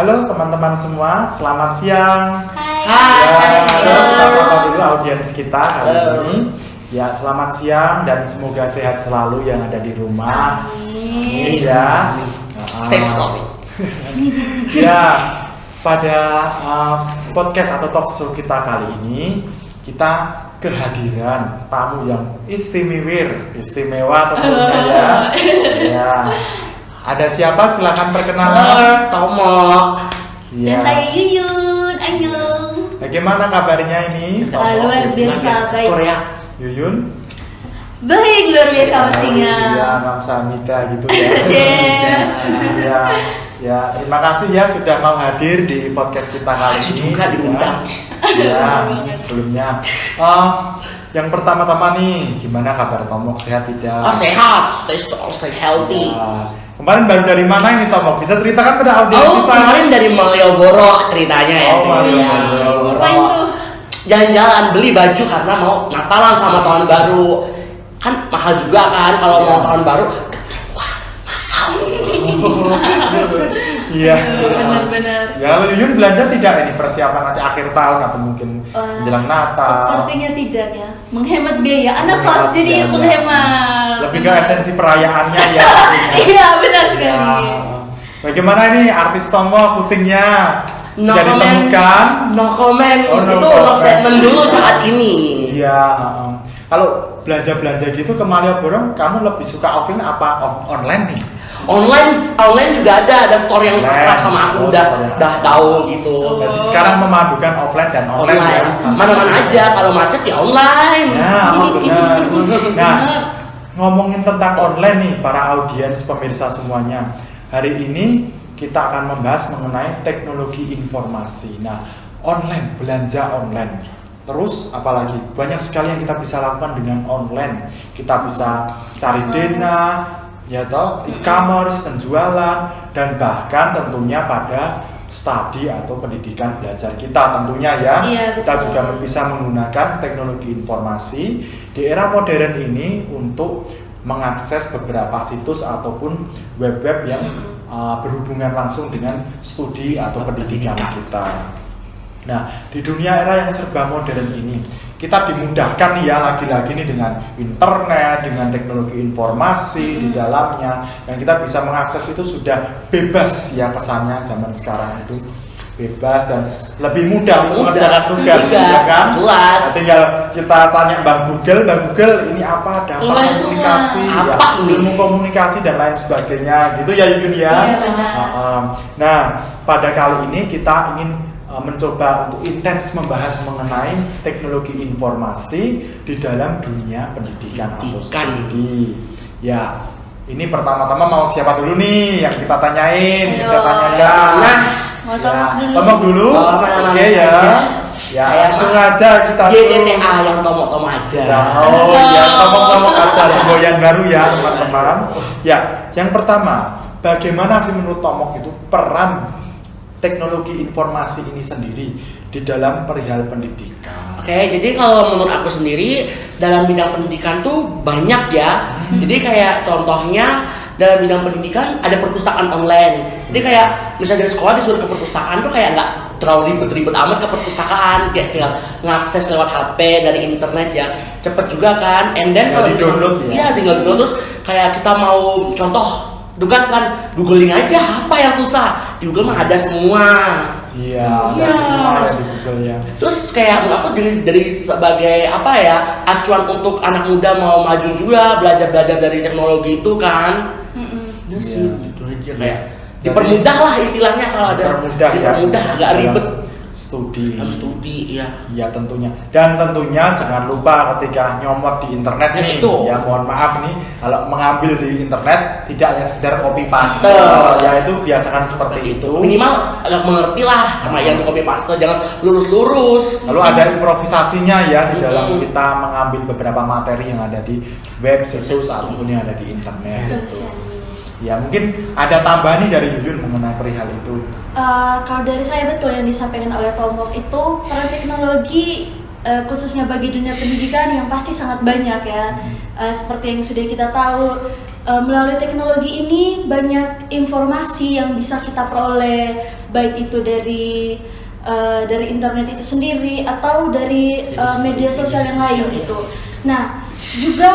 halo teman-teman semua, selamat siang. Hai. Kita sapa dulu audiens kita kali ini. Ya, selamat siang dan semoga sehat selalu yang ada di rumah. Amin. Ya. Stay strong. Ya, pada podcast atau talk show kita kali ini kita kehadiran tamu yang istimewa tentunya ya. Ya. Ada siapa? Silakan perkenalan. Tomo. Ya. Dan saya Yuyun, Anyong. Bagaimana kabarnya ini? Luar biasa baik. Korea. Yuyun? Baik, luar biasa pastinya. Ya, kamsahamnida gitu ya. Ya, ya, terima kasih ya sudah mau hadir di podcast kita kali ini. Juga diundang. Ya, sebelumnya. Yang pertama-tama nih, gimana kabar Tomok? Sehat tidak? Sehat, stay strong, stay healthy. Ya. Kemarin baru dari mana ini Tomok? Bisa ceritakan pada audiens kita? Kemarin dari Malioboro ceritanya ya. Malioboro. Ngapain tuh? Jalan-jalan beli baju karena mau Natalan sama tahun baru. Kan mahal juga kan kalau mau tahun baru. Wah, mahal. Iya. Benar-benar. Ya, kalau Yuyun belanja tidak ini persiapan nanti akhir tahun atau mungkin menjelang Natal? Sepertinya tidak ya. Menghemat biaya. Anak Menghemat kos jadi biaya. menghemat. Lebih ke esensi perayaannya ya. Iya, benar sekali. Ya. Bagaimana ini artis Tomo kucingnya? No Sudah comment. ditemukan? No comment. Oh, no Itu comment. no statement dulu saat ini. Iya. Kalau belanja gitu ke Malioboro, kamu lebih suka offline apa online nih? Online juga ada store yang Online. akrab sama aku Oh, udah store. tahu gitu. Jadi sekarang memadukan offline dan online ya. Mana-mana aja kalau macet ya online. Ya, benar. Nah, Benar. ngomongin tentang online nih para audiens pemirsa semuanya. Hari ini kita akan membahas mengenai teknologi informasi. Nah, online, belanja online. Terus apalagi banyak sekali yang kita bisa lakukan dengan online. Kita bisa cari dana, ya toh, e-commerce, penjualan, dan bahkan tentunya pada studi atau pendidikan belajar kita tentunya ya. Iya, Kita betul. juga bisa menggunakan teknologi informasi di era modern ini untuk mengakses beberapa situs ataupun web-web yang berhubungan langsung dengan studi atau pendidikan kita. Nah, di dunia era yang serba modern ini, kita dimudahkan nih ya lagi-lagi nih dengan internet, dengan teknologi informasi di dalamnya, yang kita bisa mengakses itu sudah bebas ya kesannya zaman sekarang itu bebas dan lebih mudah untuk mengerjakan tugas, ya kan? Jelas. Tinggal kita tanya Bang Google ini apa dampak Luas komunikasi, semua. ya, Apa ini? ilmu komunikasi dan lain sebagainya, gitu ya Yuyun ya. Iya, benar. Nah, pada kali ini kita ingin mencoba untuk intens membahas mengenai teknologi informasi di dalam dunia pendidikan atau studi. Ya, ini pertama-tama mau siapa dulu nih yang kita tanyain? Ayo. Bisa tanyakan. Nah, Mau Ya, Tomok dulu. Tomok dulu. Oh, mana-mana Oke ya. saja. Ya, Saya langsung mah aja kita YTTA yang Tomo aja. Ya, oh ya, Tomok aja semboyan baru ya teman-teman. Ya, yang pertama, bagaimana sih menurut Tomok itu peran teknologi informasi ini sendiri di dalam perihal pendidikan? Oke, jadi kalau menurut aku sendiri dalam bidang pendidikan tuh banyak ya. Jadi kayak contohnya dalam bidang pendidikan ada perpustakaan online. Jadi kayak misalnya dari sekolah disuruh ke perpustakaan tuh kayak nggak terlalu ribet-ribet amat ke perpustakaan, kayak tinggal ngakses lewat HP dari internet ya, cepet juga kan. And then kalau di-download ya? iya tinggal download, terus kayak kita mau contoh tugas kan googling aja apa yang susah, di Google mah ada semua. Iya, ada Iya. semua ya di Google ya. Terus kayak menurut aku dari sebagai apa ya, acuan untuk anak muda mau maju juga belajar dari teknologi itu kan. Udah sih, Iya. gitu aja kayak dipermudah lah istilahnya kalau ada dipermudah nggak dalam ribet studi. dalam studi ya. Ya tentunya, dan tentunya jangan lupa ketika nyomot di internet Ya, nih, itu. ya mohon maaf nih kalau mengambil di internet tidak hanya sekedar copy paste, Betul. ya itu biasakan seperti itu. Minimal agak mengerti lah sama yang di copy paste, jangan lurus-lurus. Lalu ada improvisasinya ya di dalam Mm-mm. kita mengambil beberapa materi yang ada di web, situs ataupun yang ada di internet. Betul Gitu. sekali. Ya mungkin ada tambahan nih dari Yuyun mengenai perihal itu. Kalau dari saya betul yang disampaikan oleh Tomok itu peran teknologi khususnya bagi dunia pendidikan yang pasti sangat banyak ya. Seperti yang sudah kita tahu melalui teknologi ini banyak informasi yang bisa kita peroleh, baik itu dari internet itu sendiri atau dari media sosial yang lain gitu. Nah, juga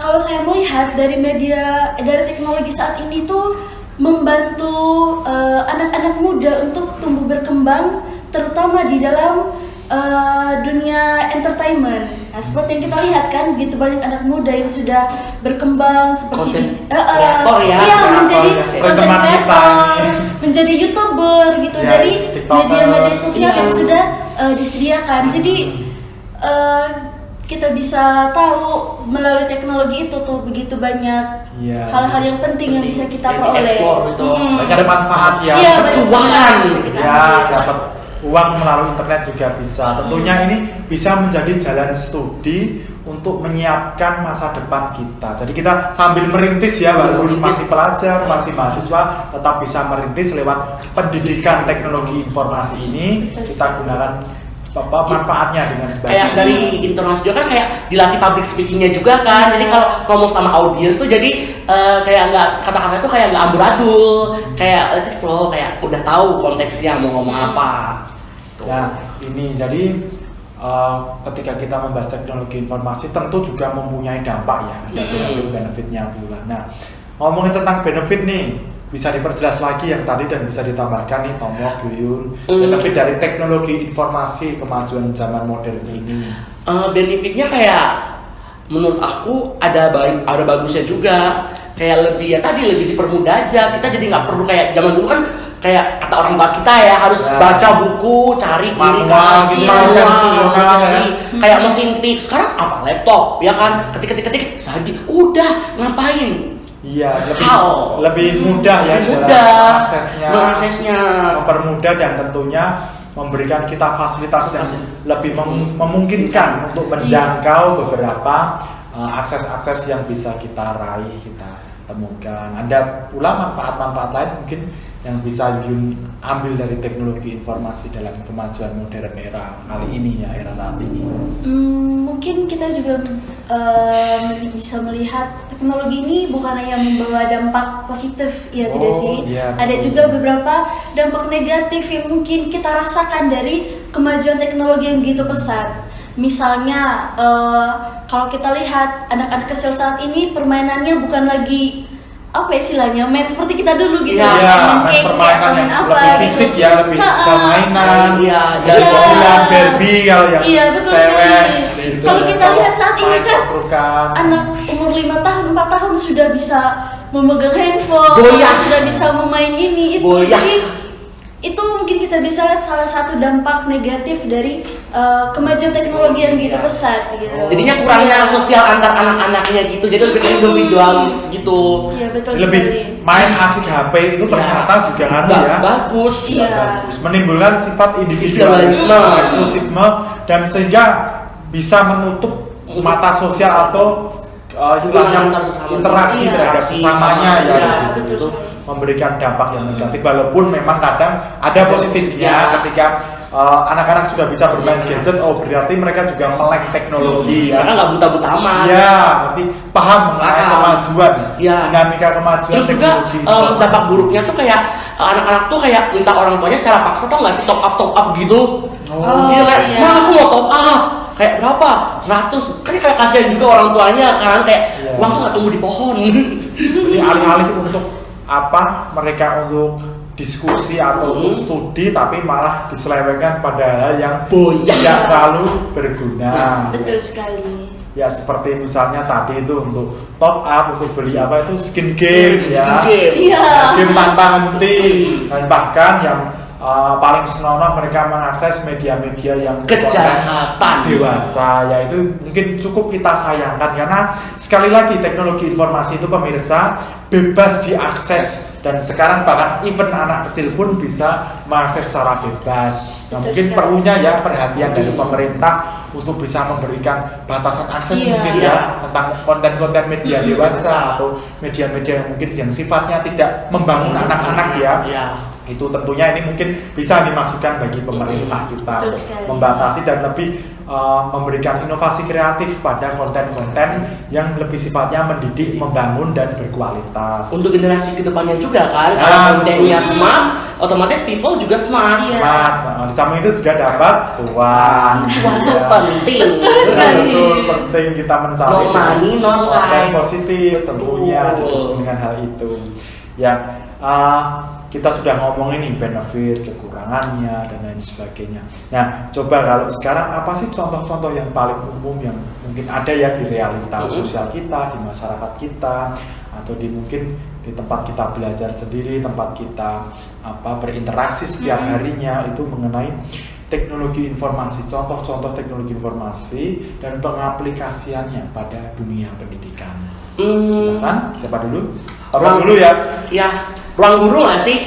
kalau saya melihat dari teknologi saat ini tuh membantu anak-anak muda untuk tumbuh berkembang, terutama di dalam dunia entertainment. Nah, seperti yang kita lihat kan, begitu banyak anak muda yang sudah berkembang seperti kreator ya, iya, menjadi seperti content teman kita creator, ini. menjadi YouTuber gitu Ya, dari TikToker. media-media sosial Iya. yang sudah disediakan. Jadi kita bisa tahu melalui teknologi itu tuh begitu banyak Iya. hal-hal yang penting yang bisa kita Yang peroleh. dieksplor gitu. Banyak ada manfaat ya. Iya, banyak Cuan. manfaat yang bisa kita Ya, ambil. dapat uang melalui internet juga bisa. Tentunya ini bisa menjadi jalan studi untuk menyiapkan masa depan kita. Jadi kita sambil merintis ya, walaupun masih pelajar, masih mahasiswa, tetap bisa merintis lewat pendidikan teknologi informasi ini. Kita gunakan manfaatnya dengan sebaik. Kayak dari informasi juga kan kayak dilatih public speakingnya juga kan. Jadi kalau ngomong sama audiens tuh jadi kayak nggak, kata-kata tuh kayak nggak amburadul, kayak let it flow, kayak udah tahu konteksnya mau ngomong apa. Nah, ini jadi ketika kita membahas teknologi informasi tentu juga mempunyai dampak ya, ada benefit-benefitnya pula. Nah, ngomongin tentang benefit nih, bisa diperjelas lagi yang tadi dan bisa ditambahkan nih Tomok, Duyun, benefit dari teknologi informasi kemajuan zaman modern ini. Benefitnya kayak menurut aku ada bagusnya juga, kayak lebih ya tadi lebih dipermudah aja. Kita jadi nggak perlu kayak zaman dulu kan, kayak kata orang tua kita ya harus baca buku, cari kiri Manual kanan, gitu, manual, ya. kayak mesin tik. Sekarang apa, laptop ya kan, ketik lagi udah ngapain. Iya, How? lebih mudah ya Lebih dalam mudah mengaksesnya, mempermudah dan tentunya memberikan kita fasilitas yang lebih memungkinkan untuk menjangkau beberapa akses-akses yang bisa kita raih, kita temukan. Ada pula manfaat-manfaat lain mungkin yang bisa Yun ambil dari teknologi informasi dalam kemajuan modern era kali ini ya, era saat ini. Mungkin kita juga bisa melihat teknologi ini bukan hanya membawa dampak positif, ya tidak sih? Iya, Ada betul. juga beberapa dampak negatif yang mungkin kita rasakan dari kemajuan teknologi yang begitu pesat. Misalnya, kalau kita lihat anak-anak kecil saat ini permainannya bukan lagi apa istilahnya, main seperti kita dulu gitu, Iya, main cake permainan atau main yang apa lebih gitu. fisik ya, lebih bisa mainan, Iya, dan iya. mobilan Barbie kalau yang Iya, betul cewek, sekali. gitu. Kalau kita lihat saat ini Main kan, pertukan. anak umur 5 tahun, 4 tahun sudah bisa memegang handphone, Goyah. sudah bisa memain ini itu. Goyah. Jadi itu mungkin kita bisa lihat salah satu dampak negatif dari kemajuan teknologi yang begitu Iya. pesat gitu. Jadinya kurangnya Iya. sosial antar anak-anaknya gitu, jadi lebih individualis gitu. Iya, betul Lebih sekali. main asik HP itu ternyata juga nganu Nggak ya. bagus. Iya. Bagus. Menimbulkan sifat individualisme, Individualisme. eksklusifme, dan sehingga bisa menutup mata sosial atau istilahnya Antar sesama. interaksi Iya, terhadap interaksi. sesamanya ya, Iya, gitu. betul Itu sekali. memberikan dampak yang negatif, walaupun memang kadang ada positifnya Iya. ketika anak-anak sudah bisa bermain gadget, oh berarti mereka juga melek teknologi ya. Mereka nggak buta-buta amat. Iya, berarti paham mengenai Paham. kemajuan, Iya. dinamika kemajuan Terus juga teknologi. informasi. dampak buruknya tuh kayak anak-anak tuh kayak minta orang tuanya secara paksa, tau nggak sih, top up gitu. Oh, Dia kayak, iya. ma aku mau top up. Kayak berapa? 100. Kan kayak kasihan juga orang tuanya kan, kayak Iya. uang tuh nggak tumbuh di pohon. Jadi alih-alih untuk apa mereka untuk diskusi atau untuk studi, tapi malah diselewengkan pada hal yang Boyah. tidak terlalu berguna. Betul sekali. Ya seperti misalnya tadi itu untuk top up, untuk beli apa itu skin game ya, Skin game. Iya. game tanpa henti, dan bahkan yang paling senonoh mereka mengakses media-media yang Kejahatan. dewasa, yaitu mungkin cukup kita sayangkan karena sekali lagi teknologi informasi itu pemirsa bebas diakses, dan sekarang bahkan even anak kecil pun bisa mengakses secara bebas. Nah, Betul mungkin sekali. perlunya ya perhatian dari pemerintah untuk bisa memberikan batasan akses Iya. mungkin ya tentang konten-konten media dewasa atau media-media yang mungkin yang sifatnya tidak membangun anak-anak ya. Iya. Itu tentunya ini mungkin bisa dimasukkan bagi pemerintah kita Betul untuk sekali. membatasi dan lebih memberikan inovasi kreatif pada konten-konten yang lebih sifatnya mendidik, membangun dan berkualitas. Untuk generasi kedepannya juga kan, Ya, kalau kontennya betul. smart, otomatis people juga smart. Iya. Smart. Di samping itu juga dapat cuan. Cuan itu Ya. penting. Betul, penting kita mencari No money, no konten life. positif tentunya Betul. didukung dengan hal itu. Ya, kita sudah ngomongin nih benefit, kekurangannya dan lain sebagainya. Nah, coba kalau sekarang apa sih contoh-contoh yang paling umum yang mungkin ada ya di realita sosial kita, di masyarakat kita, atau mungkin di tempat kita belajar sendiri, tempat kita berinteraksi setiap harinya itu mengenai teknologi informasi, contoh-contoh teknologi informasi dan pengaplikasiannya pada dunia pendidikan. Silakan, siapa dulu? Abang dulu ya. Ya, ruang guru nggak sih?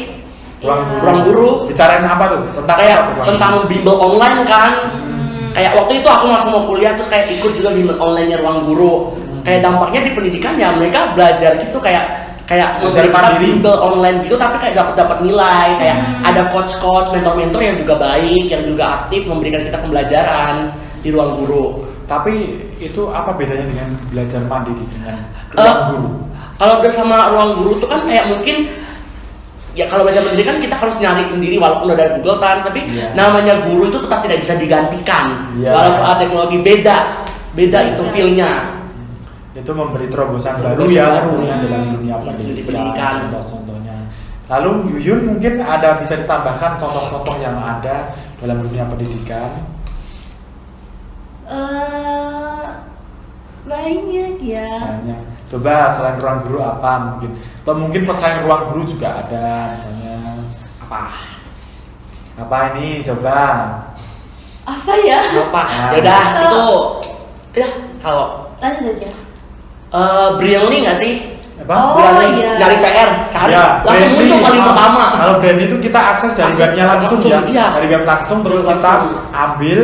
Ruang guru. Bicarain apa tuh? Tentang Kayak apa tuh, tentang bimbel online kan. Kayak waktu itu aku masih mau kuliah terus kayak ikut juga bimbel online-nya ruang guru. Kayak dampaknya di pendidikan ya mereka belajar gitu kayak Belajar memberikan mandiri. bimbel online gitu tapi kayak dapat nilai, kayak ada coach-coach, mentor-mentor yang juga baik, yang juga aktif memberikan kita pembelajaran di ruang guru. Tapi itu apa bedanya dengan belajar mandiri dengan ruang guru? Kalau bersama ruang guru tuh kan kayak mungkin ya kalau belajar mandiri kan kita harus nyari sendiri walaupun udah ada Google kan, tapi Iya. namanya guru itu tetap tidak bisa digantikan. Iya. Walaupun ada teknologi beda itu feel-nya. Itu memberi terobosan baru Terobosan ya baru. tentunya dalam dunia Di pendidikan, pendidikan. contoh-contohnya. Lalu Yuyun mungkin ada bisa ditambahkan contoh-contoh yang ada dalam dunia pendidikan. Banyak ya. Banyak. Coba selain ruang guru apa mungkin? Atau mungkin pesaing ruang guru juga ada misalnya apa ini coba. Apa ya? Apa? Nah. Ya udah itu ya kalau Lanjut aja. Brilliantly nggak sih? Apa? Oh, Brilliantly iya. nyari PR, cari Ya, langsung Brandly, muncul paling pertama. Kalau brand itu kita akses dari Akses webnya langsung ya, langsung, iya. dari web langsung terus Langsung. kita ambil,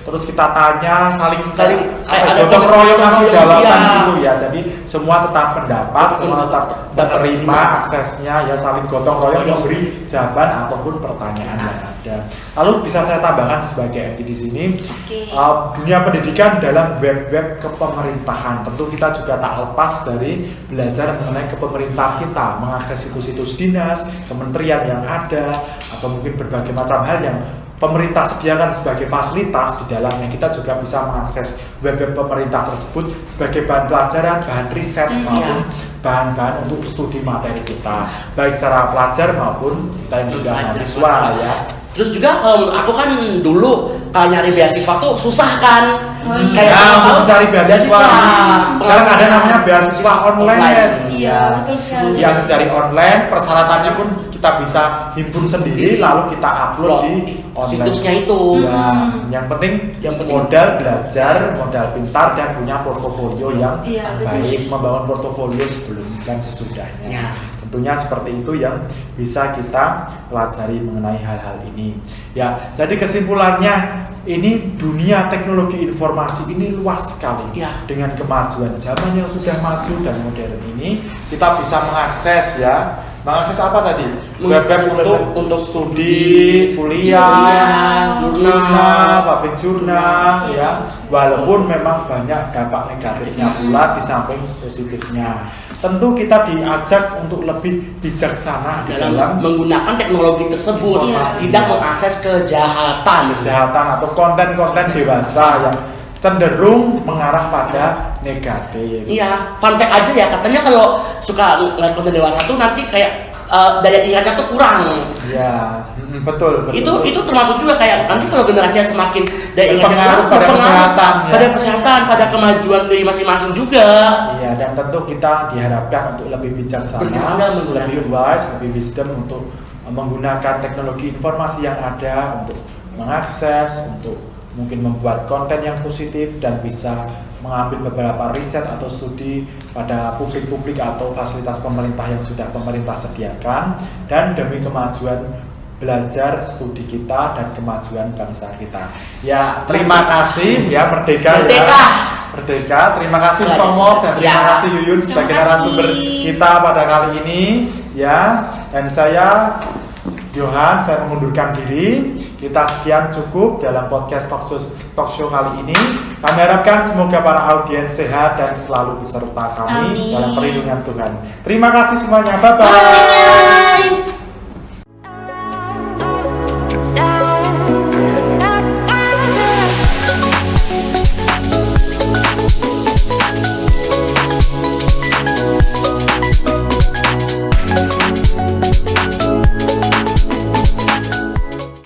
terus kita tanya, saling Saling, kayak ada gotong royong ngasih gotong jawaban royong, gitu ya. Jadi semua tetap pendapat, semua tetap menerima aksesnya ya, saling gotong royong memberi jawaban ataupun pertanyaan yang ada. Lalu bisa saya tambahkan sebagai MT di sini, Oke. dunia pendidikan dalam web-web kepemerintahan. Tentu kita juga tak lepas dari belajar mengenai kepemerintahan kita, mengakses situs-situs dinas, kementerian yang ada, atau mungkin berbagai macam hal yang pemerintah sediakan sebagai fasilitas di dalamnya. Kita juga bisa mengakses web-web pemerintah tersebut sebagai bahan pelajaran, bahan riset maupun bahan-bahan untuk studi materi kita, baik secara pelajar maupun kita yang sudah mahasiswa ya. Terus juga aku kan dulu kalau nyari beasiswa tuh susah kan. Oh, iya. Kayak Nah, aku untuk tahu mencari beasiswa, sekarang ada namanya beasiswa online. Iya, betul sekali. Yang dari online, persyaratannya pun kita bisa himpun sendiri, lalu kita upload di online. situsnya itu. Ya, yang penting modal belajar, modal pintar dan punya portofolio yang Iya, betul. baik, membangun portofolio sebelum dan sesudahnya. Ya. Tentunya seperti itu yang bisa kita pelajari mengenai hal-hal ini. Ya, jadi kesimpulannya ini dunia teknologi informasi ini luas sekali. Ya. Dengan kemajuan zaman yang sudah maju dan modern ini, kita bisa mengakses ya. Mengakses apa tadi? Web-web untuk studi, kuliah, jurnal, public jurnal ya. Walaupun memang banyak dampak negatifnya pula di samping positifnya. Tentu kita diajak untuk lebih bijaksana di Dalam dalam menggunakan teknologi tersebut, Informasi. tidak mengakses kejahatan. kejahatan atau konten-konten dewasa yang cenderung mengarah pada negatif. Iya, fun fact aja ya, katanya kalau suka ngeliat konten dewasa tuh nanti kayak daya ingatnya tuh kurang. Ya, betul. Itu termasuk juga kayak nanti kalau generasinya semakin daya ingatnya Berpengaruh kurang, pada berpengaruh kesehatan, ya. pada kesehatan, pada kemajuan dari masing-masing juga. Iya, dan tentu kita diharapkan untuk lebih bijaksana, Bijaksana menggunakan. lebih wise, lebih wisdom untuk menggunakan teknologi informasi yang ada untuk mengakses, untuk mungkin membuat konten yang positif dan bisa mengambil beberapa riset atau studi pada publik-publik atau fasilitas pemerintah yang sudah pemerintah sediakan, dan demi kemajuan belajar studi kita dan kemajuan bangsa kita. Ya, terima kasih ya Merdeka. Merdeka. Ya. Merdeka. Terima kasih Tomo dan terima Ya. kasih Yuyun sebagai Terima kasih. narasumber kita pada kali ini ya. Dan saya Johan, saya mengundurkan diri. Kita sekian cukup dalam podcast talk show kali ini. Kami harapkan semoga para audiens sehat dan selalu beserta kami Amin. dalam perlindungan Tuhan. Terima kasih semuanya. Bye-bye.